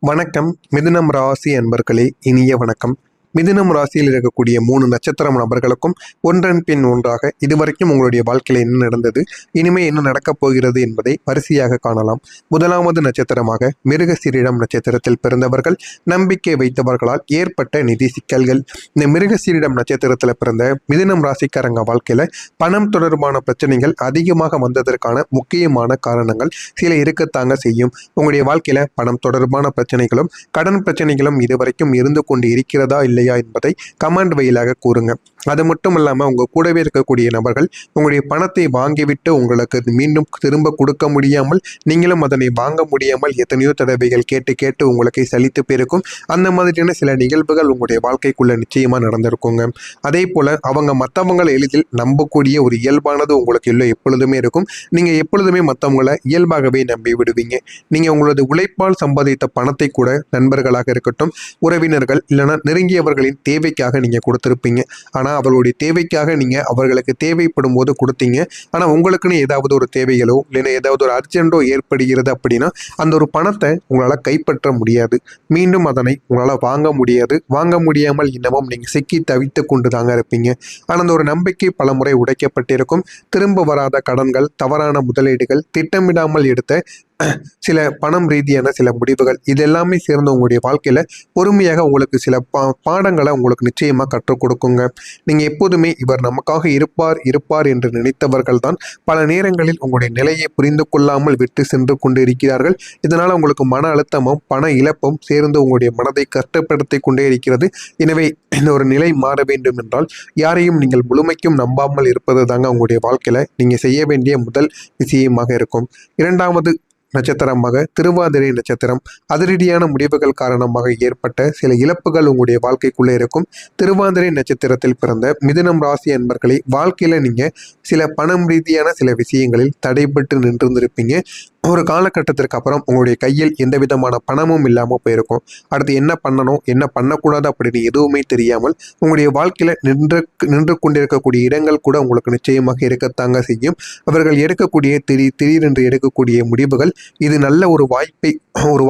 வணக்கம் மிதுனம் ராசி அன்பர்களே, இனிய வணக்கம். மிதுனம் ராசியில் இருக்கக்கூடிய 3 நட்சத்திரம் நபர்களுக்கும் ஒன்றன் பின் ஒன்றாக இதுவரைக்கும் உங்களுடைய வாழ்க்கையில் என்ன நடந்தது, இனிமே என்ன நடக்கப் போகிறது என்பதை வரிசையாக காணலாம். முதலாவது நட்சத்திரமாக மிருகசீரிடம் நட்சத்திரத்தில் பிறந்தவர்கள், நம்பிக்கை வைத்தவர்களால் ஏற்பட்ட நிதி சிக்கல்கள். இந்த மிருகசீரிடம் நட்சத்திரத்தில் பிறந்த மிதுனம் ராசிக்காரங்க வாழ்க்கையில பணம் தொடர்பான பிரச்சனைகள் அதிகமாக வந்ததற்கான முக்கியமான காரணங்கள் சில இருக்கத்தாங்க செய்யும். உங்களுடைய வாழ்க்கையில பணம் தொடர்பான பிரச்சனைகளும் கடன் பிரச்சனைகளும் இதுவரைக்கும் இருந்து கொண்டு இருக்கிறதா இல்லையா என்பதை கமெண்ட் வழியாக கூறுங்க. அது மட்டும் இல்லாமல் உங்கள் கூடவே இருக்கக்கூடிய நபர்கள் உங்களுடைய பணத்தை வாங்கிவிட்டு உங்களுக்கு மீண்டும் திரும்ப கொடுக்க முடியாமல், நீங்களும் அதனை வாங்க முடியாமல் எத்தனையோ தடவைகள் கேட்டு கேட்டு உங்களுக்கு சலித்து போயிருக்கும். அந்த மாதிரியான சில நிகழ்வுகள் உங்களுடைய வாழ்க்கைக்குள்ள நிச்சயமாக நடந்திருக்குங்க. அதே போல் அவங்க மற்றவங்களை எளிதில் நம்பக்கூடிய ஒரு இயல்பானது உங்களுக்கு இல்லை எப்பொழுதுமே இருக்கும். நீங்கள் எப்பொழுதுமே மற்றவங்களை இயல்பாகவே நம்பி விடுவீங்க. நீங்கள் உங்களது உழைப்பால் சம்பாதித்த பணத்தை கூட நண்பர்களாக இருக்கட்டும், உறவினர்கள் இல்லைனா நெருங்கியவர்களின் தேவைக்காக நீங்கள் கொடுத்துருப்பீங்க. ஆனால் அவர்களுடைய தேவைக்காக நீங்கள் அவர்களுக்கு தேவைப்படும் போது கொடுத்தீங்க. ஆனால் உங்களுக்குன்னு ஏதாவது ஒரு தேவைகளோ இல்லைன்னா ஏதாவது ஒரு அர்ஜென்ட்டோ ஏற்படுகிறது அப்படின்னா அந்த ஒரு பணத்தை உங்களால் கைப்பற்ற முடியாது. மீண்டும் அதனை உங்களால் வாங்க முடியாது. வாங்க முடியாமல் இன்னமும் நீங்கள் சிக்கி தவித்து கொண்டு தாங்க இருப்பீங்க. ஆனால் அந்த ஒரு நம்பிக்கை பல முறை உடைக்கப்பட்டிருக்கும். திரும்ப வராத கடன்கள், தவறான முதலீடுகள், திட்டமிடாமல் எடுத்த சில பணம் ரீதியான சில முடிவுகள், இது எல்லாமே சேர்ந்து உங்களுடைய வாழ்க்கையில் பொறுமையாக உங்களுக்கு சில பாடங்களை உங்களுக்கு நிச்சயமாக கற்றுக் கொடுக்குங்க. நீங்கள் எப்போதுமே இவர் நமக்காக இருப்பார் என்று நினைத்தவர்கள் தான் பல நேரங்களில் உங்களுடைய நிலையை புரிந்து கொள்ளாமல் விட்டு சென்று கொண்டு இருக்கிறார்கள். இதனால் உங்களுக்கு மன அழுத்தமும் பண இழப்பும் சேர்ந்து உங்களுடைய மனதை கஷ்டப்படுத்தி கொண்டே இருக்கிறது. எனவே இந்த ஒரு நிலை மாற வேண்டும் என்றால் யாரையும் நீங்கள் முழுமைக்கும் நம்பாமல் இருப்பது தாங்க உங்களுடைய வாழ்க்கையில் நீங்கள் செய்ய வேண்டிய முதல் விஷயமாக இருக்கும். இரண்டாவது நட்சத்திரமாக திருவாதிரை நட்சத்திரம். அதிரடியான முடிவுகள் காரணமாக ஏற்பட்ட சில இழப்புகள் உங்களுடைய வாழ்க்கைக்குள்ளே இருக்கும். திருவாதிரை நட்சத்திரத்தில் பிறந்த மிதுனம் ராசி அன்பர்களை வாழ்க்கையில நீங்க சில பணம் ரீதியான சில விஷயங்களில் தடைபட்டு நின்றிருந்திருப்பீங்க. ஒரு காலகட்டத்திற்கு அப்புறம் உங்களுடைய கையில் எந்த விதமான பணமும் இல்லாமல் போயிருக்கும். அடுத்து என்ன பண்ணணும் என்ன பண்ணக்கூடாது அப்படின்னு எதுவுமே தெரியாமல் உங்களுடைய வாழ்க்கையில நின்று கொண்டிருக்கக்கூடிய இடங்கள் கூட உங்களுக்கு நிச்சயமாக இருக்கத்தாங்க செய்யும். அவர்கள் எடுக்கக்கூடிய திடீரென்று எடுக்கக்கூடிய முடிவுகள் இது நல்ல ஒரு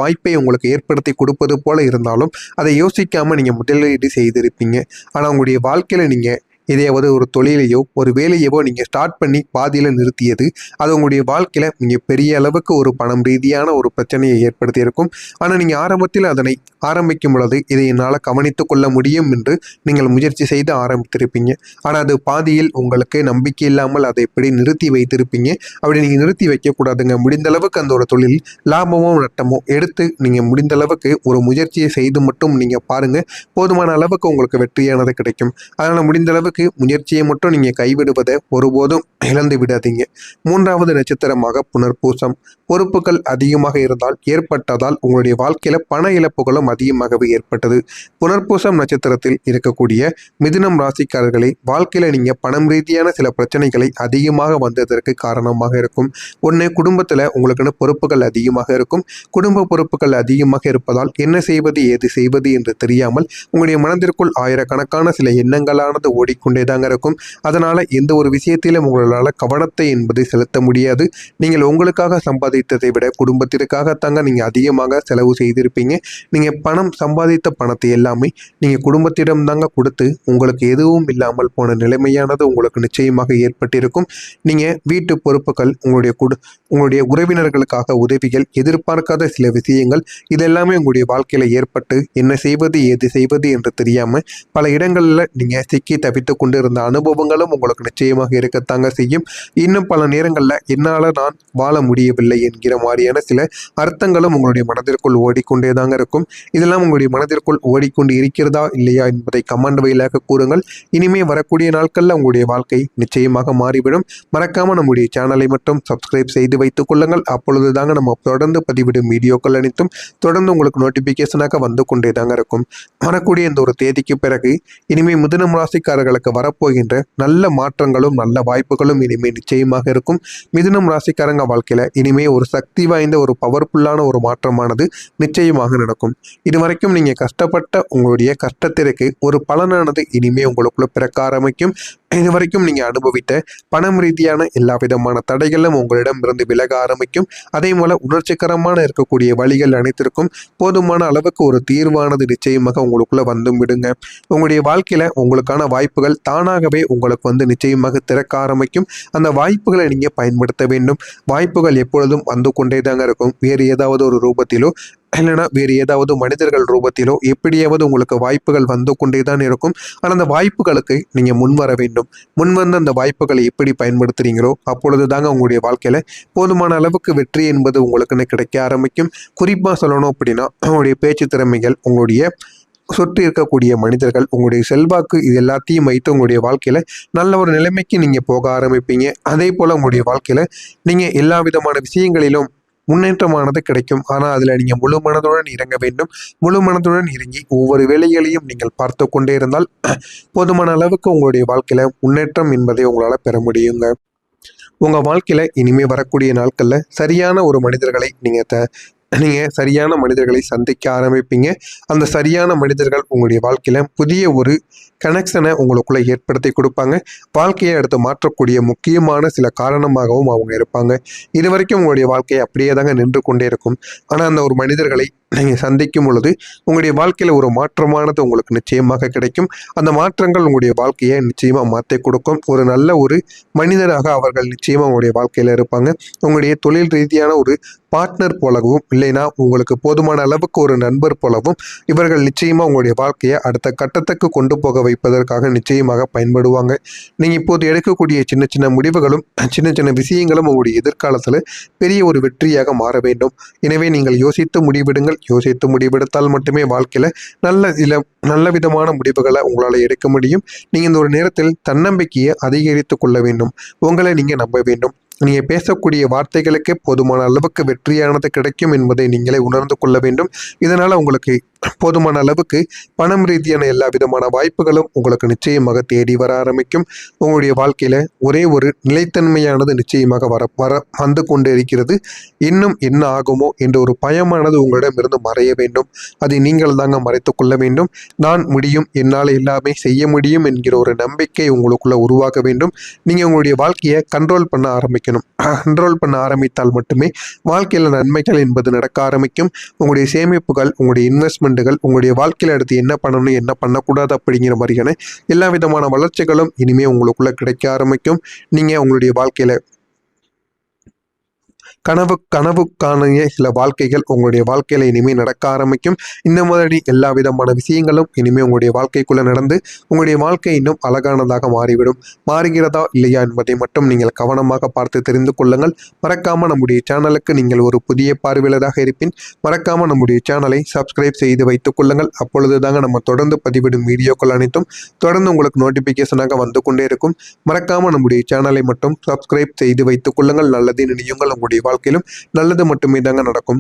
வாய்ப்பை உங்களுக்கு ஏற்படுத்தி கொடுப்பது போல இருந்தாலும் அதை யோசிக்காம நீங்க முதலீடு செய்திருப்பீங்க. ஆனா உங்களுடைய வாழ்க்கையில நீங்க இதையாவது ஒரு தொழிலையோ ஒரு வேலையவோ நீங்கள் ஸ்டார்ட் பண்ணி பாதியில் நிறுத்தியது அது உங்களுடைய வாழ்க்கையில் நீங்கள் பெரிய அளவுக்கு ஒரு பணம் ரீதியான ஒரு பிரச்சனையை ஏற்படுத்தியிருக்கும். ஆனால் நீங்கள் ஆரம்பத்தில் அதனை ஆரம்பிக்கும் பொழுது இதை என்னால் கவனித்து கொள்ள முடியும் என்று நீங்கள் முயற்சி செய்து ஆரம்பித்திருப்பீங்க. ஆனால் அது பாதியில் உங்களுக்கு நம்பிக்கை இல்லாமல் அதை எப்படி நிறுத்தி வைத்திருப்பீங்க. அப்படி நீங்கள் நிறுத்தி வைக்கக்கூடாதுங்க. முடிந்த அளவுக்கு அந்த ஒரு தொழில் லாபமோ நட்டமோ எடுத்து நீங்கள் முடிந்த அளவுக்கு ஒரு முயற்சியை செய்து மட்டும் நீங்கள் பாருங்கள். போதுமான அளவுக்கு உங்களுக்கு வெற்றியானது கிடைக்கும். அதனால் முடிந்த அளவுக்கு முயற்சியை மட்டும் நீங்க கைவிடுவதை ஒருபோதும் இழந்து விடாதீங்க. மூன்றாவது நட்சத்திரமாக புனர்பூசம். பொறுப்புகள் அதிகமாக இருந்தால் ஏற்பட்டதால் உங்களுடைய வாழ்க்கையில பண இழப்புகளும் அதிகமாகவே ஏற்பட்டது. புனர்பூசம் நட்சத்திரத்தில் இருக்கக்கூடிய மிதுனம் ராசிக்காரர்களை வாழ்க்கையில நீங்க பணம் ரீதியான சில பிரச்சனைகளை அதிகமாக வந்ததற்கு காரணமாக இருக்கும். ஒன்று, குடும்பத்துல உங்களுக்குன்னு பொறுப்புகள் அதிகமாக இருக்கும். குடும்ப பொறுப்புகள் அதிகமாக இருப்பதால் என்ன செய்வது ஏது செய்வது என்று தெரியாமல் உங்களுடைய மனதிற்குள் ஆயிரக்கணக்கான சில எண்ணங்களானது ஓடிக்கொண்டேதாங்க இருக்கும். அதனால எந்த ஒரு விஷயத்திலும் உங்களால் கவனத்தை என்பதை செலுத்த முடியாது. நீங்கள் உங்களுக்காக சம்பாதித்ததை விட குடும்பத்திற்காகத்தாங்க நீங்க அதிகமாக செலவு செய்திருப்பீங்க. நீங்க பணம் சம்பாதித்த பணத்தை எல்லாமே நீங்க குடும்பத்திடம் தாங்க கொடுத்து உங்களுக்கு எதுவும் இல்லாமல் போன நிலைமையானது உங்களுக்கு நிச்சயமாக ஏற்பட்டிருக்கும். நீங்க வீட்டு பொறுப்புகள், உங்களுடைய உறவினர்களுக்காக உதவிகள், எதிர்பார்க்காத சில விஷயங்கள் இதெல்லாமே உங்களுடைய வாழ்க்கையில ஏற்பட்டு என்ன செய்வது ஏது செய்வது என்று தெரியாம பல இடங்கள்ல நீங்க சிக்கி தவித்து கொண்டு இருந்த அனுபவங்களும் உங்களுக்கு நிச்சயமாக இருக்கத்தாங்க செய்யும். இன்னும் பல நேரங்களில் என்னால் நான் வாழ முடியவில்லை என்கிற மாதிரியான சில அர்த்தங்களும் உங்களுடைய மனதிற்குள் ஓடிக்கொண்டே தாங்க இருக்கும். இதெல்லாம் உங்களுடைய மனதிற்குள் ஓடிக்கொண்டு இருக்கிறதா இல்லையா என்பதை கமெண்ட் வழியாக கூறுங்கள். இனிமே வரக்கூடிய நாட்களில் உங்களுடைய வாழ்க்கை நிச்சயமாக மாறிவிடும். மறக்காம நம்முடைய சேனலை மட்டும் சப்ஸ்கிரைப் செய்து வைத்துக் கொள்ளுங்கள். அப்பொழுது தாங்க நம்ம தொடர்ந்து பதிவிடும் வீடியோக்கள் அனைத்தும் தொடர்ந்து உங்களுக்கு நோட்டிபிகேஷனாக வந்து கொண்டே தாங்க இருக்கும். வரக்கூடிய இந்த ஒரு தேதிக்கு பிறகு இனிமே மிதுனம் ராசிக்காரர்களுக்கு உங்களுக்கு வரப்போகின்ற நல்ல மாற்றங்களும் நல்ல வாய்ப்புகளும் இனிமே நிச்சயமாக இருக்கும். மிதுனம் ராசிக்காரங்க வாழ்க்கையில இனிமே ஒரு சக்தி வாய்ந்த ஒரு பவர்ஃபுல்லான ஒரு மாற்றமானது நிச்சயமாக நடக்கும். இதுவரைக்கும் நீங்க கஷ்டப்பட்ட உங்களுடைய கஷ்டத்திற்கு ஒரு பலனானது இனிமே உங்களுக்குள்ள பிறக்க ஆரம்பிக்கும். இதுவரைக்கும் நீங்க அனுபவித்த பணம் ரீதியான எல்லா விதமான தடைகளும் உங்களிடம் இருந்து விலக ஆரம்பிக்கும். அதே போல உணர்ச்சிகரமான இருக்கக்கூடிய வழிகள் அனைத்திற்கும் போதுமான அளவுக்கு ஒரு தீர்வானது நிச்சயமாக உங்களுக்குள்ள வந்தும் விடுங்க. உங்களுடைய வாழ்க்கையில உங்களுக்கான வாய்ப்புகள் தானாகவே உங்களுக்கு நிச்சயமாக திறக்க ஆரம்பிக்கும். அந்த வாய்ப்புகளை நீங்க பயன்படுத்த வேண்டும். வாய்ப்புகள் எப்பொழுதும் வந்து கொண்டே தாங்க இருக்கும். வேறு ஏதாவது ஒரு ரூபத்திலோ இல்லைனா வேறு ஏதாவது மனிதர்கள் ரூபத்திலோ எப்படியாவது உங்களுக்கு வாய்ப்புகள் வந்து கொண்டே தான் இருக்கும். ஆனால் அந்த வாய்ப்புகளுக்கு நீங்க முன்வர வேண்டும். முன்வந்து அந்த வாய்ப்புகளை எப்படி பயன்படுத்துறீங்களோ அப்பொழுது தாங்க உங்களுடைய வாழ்க்கையில போதுமான அளவுக்கு வெற்றி என்பது உங்களுக்குன்னு கிடைக்க ஆரம்பிக்கும். குறிப்பா சொல்லணும் அப்படின்னா உங்களுடைய பேச்சு திறமைகள், உங்களுடைய சுற்றி இருக்கக்கூடிய மனிதர்கள், உங்களுடைய செல்வாக்கு, இது எல்லாத்தையும் வைத்து உங்களுடைய வாழ்க்கையில நல்ல ஒரு நிலைமைக்கு நீங்க போக ஆரம்பிப்பீங்க. அதே போல உங்களுடைய வாழ்க்கையில நீங்க எல்லா விதமான விஷயங்களிலும் முன்னேற்றமானது கிடைக்கும். ஆனால் அதில் நீங்கள் முழு மனதுடன் இறங்க வேண்டும். முழு மனதுடன் இறங்கி ஒவ்வொரு வேலைகளையும் நீங்கள் பார்த்து கொண்டே இருந்தால் போதுமான அளவுக்கு உங்களுடைய வாழ்க்கையில முன்னேற்றம் என்பதை உங்களால் பெற முடியுங்க. உங்கள் வாழ்க்கையில இனிமே வரக்கூடிய நாட்களில் சரியான ஒரு மனிதர்களை நீங்கள் சரியான மனிதர்களை சந்திக்க ஆரம்பிப்பீங்க. அந்த சரியான மனிதர்கள் உங்களுடைய வாழ்க்கையில புதிய ஒரு கனெக்ஷனை உங்களுக்குள்ள ஏற்படுத்தி கொடுப்பாங்க. வாழ்க்கையை அடுத்து மாற்றக்கூடிய முக்கியமான சில காரணமாகவும் அவங்க இருப்பாங்க. இது வரைக்கும் உங்களுடைய வாழ்க்கையை அப்படியே தாங்க நின்று கொண்டே இருக்கும். ஆனால் அந்த ஒரு மனிதர்களை நீங்கள் சந்திக்கும் பொழுது உங்களுடைய வாழ்க்கையில் ஒரு மாற்றமானது உங்களுக்கு நிச்சயமாக கிடைக்கும். அந்த மாற்றங்கள் உங்களுடைய வாழ்க்கையை நிச்சயமாக மாற்றி கொடுக்கும். ஒரு நல்ல ஒரு மனிதராக அவர்கள் நிச்சயமாக உங்களுடைய வாழ்க்கையில் இருப்பாங்க. உங்களுடைய தொழில் ரீதியான ஒரு பார்ட்னர் போலவும் இல்லைனா உங்களுக்கு போதுமான அளவுக்கு ஒரு நண்பர் போலவும் இவர்கள் நிச்சயமாக உங்களுடைய வாழ்க்கையை அடுத்த கட்டத்துக்கு கொண்டு போக வைப்பதற்காக நிச்சயமாக பயன்படுவாங்க. நீங்கள் இப்போது எடுக்கக்கூடிய சின்ன சின்ன முடிவுகளும் சின்ன சின்ன விஷயங்களும் உங்களுடைய எதிர்காலத்தில் பெரிய ஒரு வெற்றியாக மாற வேண்டும். எனவே நீங்கள் யோசித்து முடிவெடுங்கள். யோசித்து முடிவெடுத்தால் மட்டுமே வாழ்க்கையில் நல்ல விதமான முடிவுகளை உங்களால் எடுக்க முடியும். நீங்கள் இந்த ஒரு நேரத்தில் தன்னம்பிக்கையை அதிகரித்து கொள்ள வேண்டும். உங்களை நீங்கள் நம்ப வேண்டும். நீங்கள் பேசக்கூடிய வார்த்தைகளுக்கே போதுமான அளவுக்கு வெற்றியானது கிடைக்கும் என்பதை நீங்களே உணர்ந்து கொள்ள வேண்டும். இதனால் உங்களுக்கு போதுமான அளவுக்கு பணம் ரீதியான எல்லா விதமான வாய்ப்புகளும் உங்களுக்கு நிச்சயமாக தேடி வர ஆரம்பிக்கும். உங்களுடைய வாழ்க்கையில ஒரே ஒரு நிலைத்தன்மையானது நிச்சயமாக வந்து கொண்டு இருக்கிறது. இன்னும் என்ன ஆகுமோ என்ற ஒரு பயமானது உங்களிடமிருந்து மறைய வேண்டும். அதை நீங்கள் தாங்க மறைத்து கொள்ள வேண்டும். நான் முடியும், என்னால் எல்லாமே செய்ய முடியும் என்கிற ஒரு நம்பிக்கை உங்களுக்குள்ள உருவாக வேண்டும். நீங்கள் உங்களுடைய வாழ்க்கையை கண்ட்ரோல் பண்ண ஆரம்பிக்கணும். கண்ட்ரோல் பண்ண ஆரம்பித்தால் மட்டுமே வாழ்க்கையில் நன்மைகள் என்பது நடக்க ஆரம்பிக்கும். உங்களுடைய சேமிப்புகள், உங்களுடைய இன்வெஸ்ட்மெண்ட்டுகள், உங்களுடைய வாழ்க்கையில் அடுத்து என்ன பண்ணணும் என்ன பண்ணக்கூடாது அப்படிங்கிற மாதிரியான எல்லா விதமான வளர்ச்சிகளும் இனிமே உங்களுக்குள்ள கிடைக்க ஆரம்பிக்கும். நீங்கள் உங்களுடைய வாழ்க்கையில கனவு காணிய சில வாழ்க்கைகள் உங்களுடைய வாழ்க்கையில இனிமேல் நடக்க ஆரம்பிக்கும். இந்த மாதிரி எல்லா விதமான விஷயங்களும் இனிமேல் உங்களுடைய வாழ்க்கைக்குள்ள நடந்து உங்களுடைய வாழ்க்கை இன்னும் அழகானதாக மாறிவிடும். மாறுகிறதா இல்லையா என்பதை மட்டும் நீங்கள் கவனமாக பார்த்து தெரிந்து கொள்ளுங்கள். மறக்காம நம்முடைய சேனலுக்கு நீங்கள் ஒரு புதிய பார்வையாளராக இருப்பின் மறக்காம நம்முடைய சேனலை சப்ஸ்கிரைப் செய்து வைத்துக் கொள்ளுங்கள். அப்பொழுது தாங்க நம்ம தொடர்ந்து பதிவிடும் வீடியோக்கள் அனைத்தும் தொடர்ந்து உங்களுக்கு நோட்டிபிகேஷனாக வந்து கொண்டே இருக்கும். மறக்காம நம்முடைய சேனலை மட்டும் சப்ஸ்கிரைப் செய்து வைத்துக் கொள்ளுங்கள். நல்லது நினையுங்கள். உங்களுடைய வாழ்க்கையிலும் நல்லது மட்டுமே தாங்க நடக்கும்.